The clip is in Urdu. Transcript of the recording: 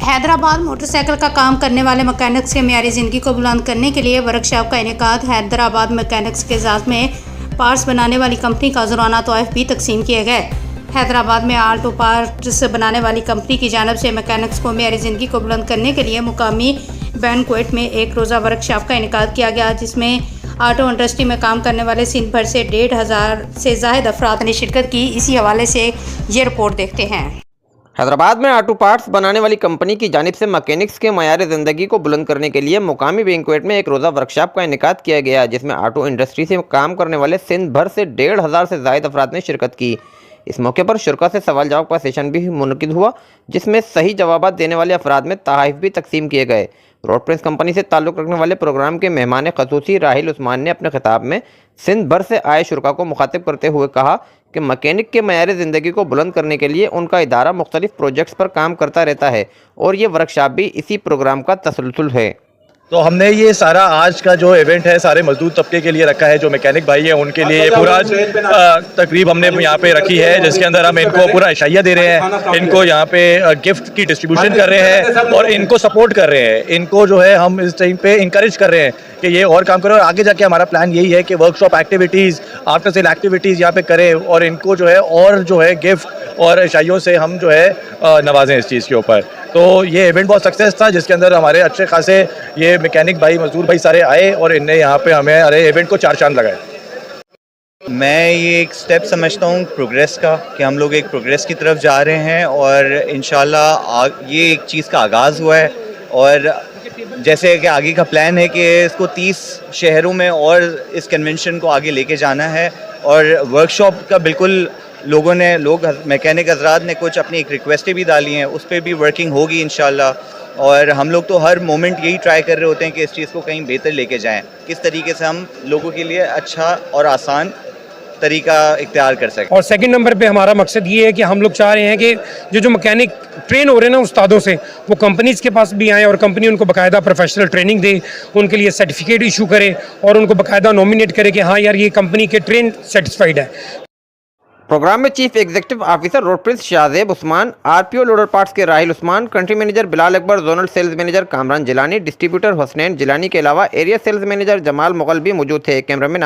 حیدرآباد موٹر سائیکل کا کام کرنے والے مکینکس کے معیاری زندگی کو بلند کرنے کے لیے ورکشاپ کا انعقاد۔ حیدرآباد مکینکس کے اعزاز میں پارٹس بنانے والی کمپنی کا عذرانہ تحائف بھی تقسیم کیے گئے۔ حیدرآباد میں آلٹو پارٹس بنانے والی کمپنی کی جانب سے مکینکس کو معیاری زندگی کو بلند کرنے کے لیے مقامی بینکویٹ میں ایک روزہ ورکشاپ کا انعقاد کیا گیا، جس میں آٹو انڈسٹری میں کام کرنے والے سندھ بھر سے 1,500 سے زائد افراد نے شرکت کی۔ اسی حوالے سے یہ رپورٹ دیکھتے ہیں۔ حیدرآباد میں آٹو پارٹس بنانے والی کمپنی کی جانب سے مکینکس کے معیار زندگی کو بلند کرنے کے لیے مقامی بینکویٹ میں ایک روزہ ورکشاپ کا انعقاد کیا گیا، جس میں آٹو انڈسٹری سے کام کرنے والے سندھ بھر سے 1,500 سے زائد افراد نے شرکت کی۔ اس موقع پر شرکاء سے سوال جواب کا سیشن بھی منعقد ہوا، جس میں صحیح جوابات دینے والے افراد میں تحائف بھی تقسیم کیے گئے۔ روڈ پرنس کمپنی سے تعلق رکھنے والے پروگرام کے مہمان خصوصی راحیل عثمان نے اپنے خطاب میں سندھ بھر سے آئے شرکاء کو مخاطب کرتے ہوئے کہا کہ مکینک کے معیار زندگی کو بلند کرنے کے لیے ان کا ادارہ مختلف پروجیکٹس پر کام کرتا رہتا ہے اور یہ ورکشاپ بھی اسی پروگرام کا تسلسل ہے۔ تو ہم نے یہ سارا آج کا جو ایونٹ ہے سارے مزدور طبقے کے لیے رکھا ہے، جو میکینک بھائی ہیں ان کے لیے یہ پورا تقریب ہم نے یہاں پہ رکھی ہے، جس کے اندر ہم ان کو پورا عشائیہ دے رہے ہیں، ان کو یہاں پہ گفٹ کی ڈسٹریبیوشن کر رہے ہیں اور ان کو سپورٹ کر رہے ہیں۔ ان کو جو ہے ہم اس ٹائم پہ انکریج کر رہے ہیں کہ یہ اور کام کرو، اور آگے جا کے ہمارا پلان یہی ہے کہ work shop activities, after sale activities یہاں پہ کریں اور ان کو جو ہے اور جو ہے گفٹ اور عشائیوں سے ہم جو ہے نوازیں اس چیز کے اوپر۔ تو یہ ایونٹ بہت سکسیس تھا، جس کے اندر ہمارے اچھے خاصے یہ میکینک بھائی مزدور بھائی سارے آئے اور ان نے یہاں پہ ہمیں ایونٹ کو 4 چاند لگائے۔ میں یہ ایک سٹیپ سمجھتا ہوں پروگریس کا، کہ ہم لوگ ایک پروگریس کی طرف جا رہے ہیں اور انشاءاللہ یہ ایک چیز کا آغاز ہوا ہے، اور جیسے کہ آگے کا پلان ہے کہ اس کو 30 شہروں میں اور اس کنونشن کو آگے لے کے جانا ہے، اور ورکشاپ کا بالکل لوگ میکینک حضرات نے کچھ اپنی ایک ریکویسٹیں بھی ڈالی ہیں، اس پہ بھی ورکنگ ہوگی انشاءاللہ، اور ہم لوگ تو ہر مومنٹ یہی ٹرائی کر رہے ہوتے ہیں کہ اس چیز کو کہیں بہتر لے کے جائیں، کس طریقے سے ہم لوگوں کے لیے اچھا اور آسان طریقہ اختیار کر سکیں۔ اور سیکنڈ نمبر پہ ہمارا مقصد یہ ہے کہ ہم لوگ چاہ رہے ہیں کہ جو میکینک ٹرین ہو رہے ہیں نا استادوں سے، وہ کمپنیز کے پاس بھی آئیں اور کمپنی ان کو باقاعدہ پروفیشنل ٹریننگ دے، ان کے لیے سرٹیفکیٹ ایشو کرے اور ان کو باقاعدہ نومینیٹ کرے کہ ہاں یار یہ کمپنی کے ٹرین سیٹسفائیڈ ہے۔ پروگرام میں chief executive officer Road Prince Shahzeb Usman, RPO loader parts کے Raheel Usman, country manager Bilal Akbar, zonal sales manager Kamran Jilani, distributor Hasnain Jilani کے علاوہ area sales manager Jamal Mughal بھی موجود تھے۔ کیمرہ مین